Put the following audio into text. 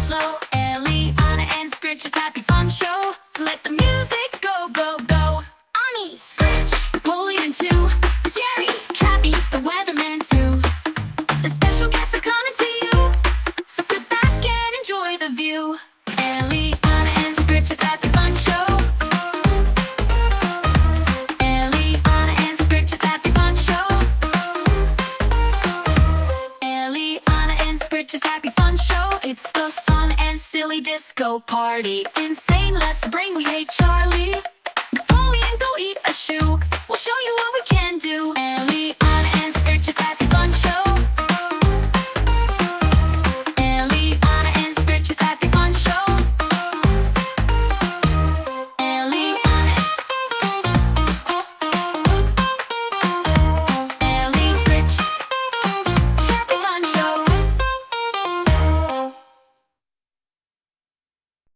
slow. Eliana and Scritch's happy fun show. Let the music go, go, go. Ani, Scritch, Napoleon too. Jerry, Cappy, the weatherman too. The special guests are coming to you, so sit back and enjoy the view. Eliana and Scritch's happy fun show. Eliana and Scritch's happy fun show. Eliana and Scritch's happy fun show. It's the fun and silly disco party. Insane left brain, we hate Charlie. Napoleon, go eat a shoe. We'll show you what we can do.